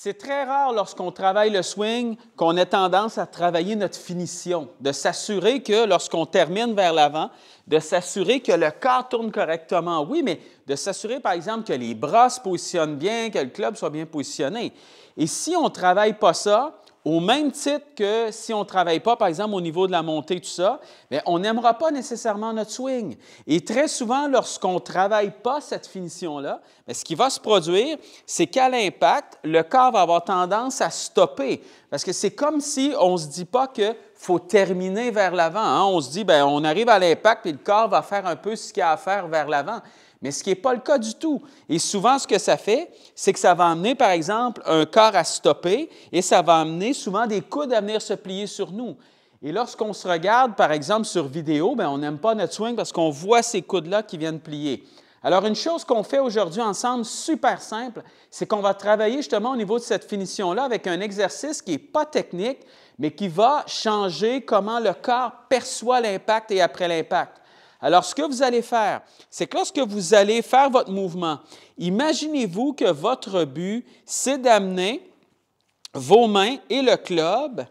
C'est très rare lorsqu'on travaille le swing qu'on ait tendance à travailler notre finition, de s'assurer que lorsqu'on termine vers l'avant, de s'assurer que le corps tourne correctement, oui, mais de s'assurer par exemple que les bras se positionnent bien, que le club soit bien positionné. Et si on ne travaille pas ça, au même titre que si on ne travaille pas, par exemple, au niveau de la montée, tout ça, bien, on n'aimera pas nécessairement notre swing. Et très souvent, lorsqu'on ne travaille pas cette finition-là, bien, ce qui va se produire, c'est qu'à l'impact, le corps va avoir tendance à stopper. Parce que c'est comme si on ne se dit pas qu'il faut terminer vers l'avant. Hein? On se dit, bien, on arrive à l'impact et le corps va faire un peu ce qu'il a à faire vers l'avant. Mais ce qui n'est pas le cas du tout. Et souvent, ce que ça fait, c'est que ça va amener, par exemple, un corps à stopper et ça va amener souvent des coudes à venir se plier sur nous. Et lorsqu'on se regarde, par exemple, sur vidéo, bien, on n'aime pas notre swing parce qu'on voit ces coudes-là qui viennent plier. Alors, une chose qu'on fait aujourd'hui ensemble, super simple, c'est qu'on va travailler justement au niveau de cette finition-là avec un exercice qui n'est pas technique, mais qui va changer comment le corps perçoit l'impact et après l'impact. Alors, ce que vous allez faire, c'est que lorsque vous allez faire votre mouvement, imaginez-vous que votre but, c'est d'amener vos mains et le club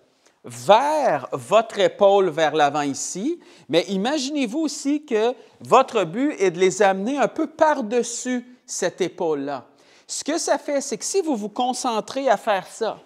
vers votre épaule vers l'avant ici, mais imaginez-vous aussi que votre but est de les amener un peu par-dessus cette épaule-là. Ce que ça fait, c'est que si vous vous concentrez à faire ça,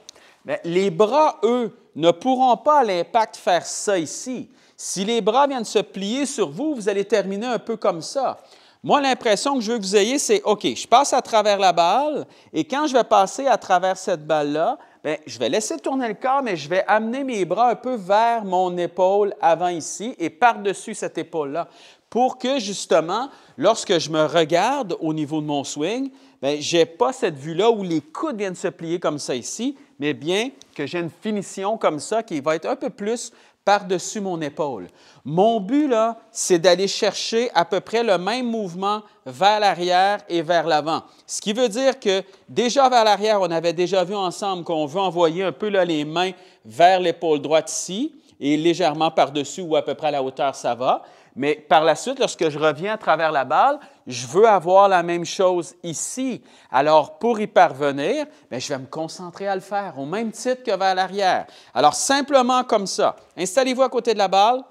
bien, les bras, eux, ne pourront pas à l'impact faire ça ici. Si les bras viennent se plier sur vous, vous allez terminer un peu comme ça. Moi, l'impression que je veux que vous ayez, c'est « OK, je passe à travers la balle et quand je vais passer à travers cette balle-là, bien, je vais laisser tourner le corps, mais je vais amener mes bras un peu vers mon épaule avant ici et par-dessus cette épaule-là pour que, justement, lorsque je me regarde au niveau de mon swing, bien, je n'ai pas cette vue-là où les coudes viennent se plier comme ça ici, mais bien que j'ai une finition comme ça qui va être un peu plus par-dessus mon épaule. Mon but, là, c'est d'aller chercher à peu près le même mouvement vers l'arrière et vers l'avant. Ce qui veut dire que déjà vers l'arrière, on avait déjà vu ensemble qu'on veut envoyer un peu là, les mains vers l'épaule droite ici et légèrement par-dessus ou à peu près à la hauteur, ça va. Mais par la suite, lorsque je reviens à travers la balle, je veux avoir la même chose ici. Alors, pour y parvenir, bien, je vais me concentrer à le faire au même titre que vers l'arrière. Alors, simplement comme ça. Installez-vous à côté de la balle,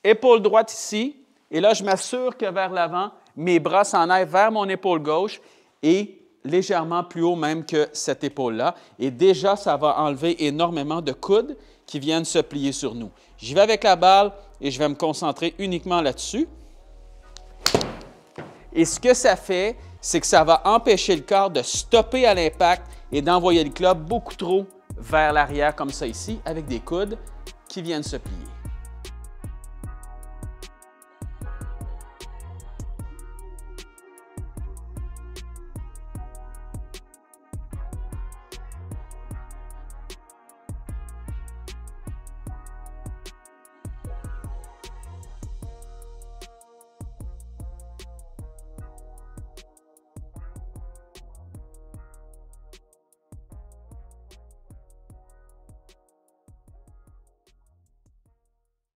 épaule droite ici, et là, je m'assure que vers l'avant, mes bras s'en aillent vers mon épaule gauche et légèrement plus haut même que cette épaule-là. Et déjà, ça va enlever énormément de coudes qui viennent se plier sur nous. J'y vais avec la balle et je vais me concentrer uniquement là-dessus. Et ce que ça fait, c'est que ça va empêcher le corps de stopper à l'impact et d'envoyer le club beaucoup trop vers l'arrière comme ça ici, avec des coudes qui viennent se plier.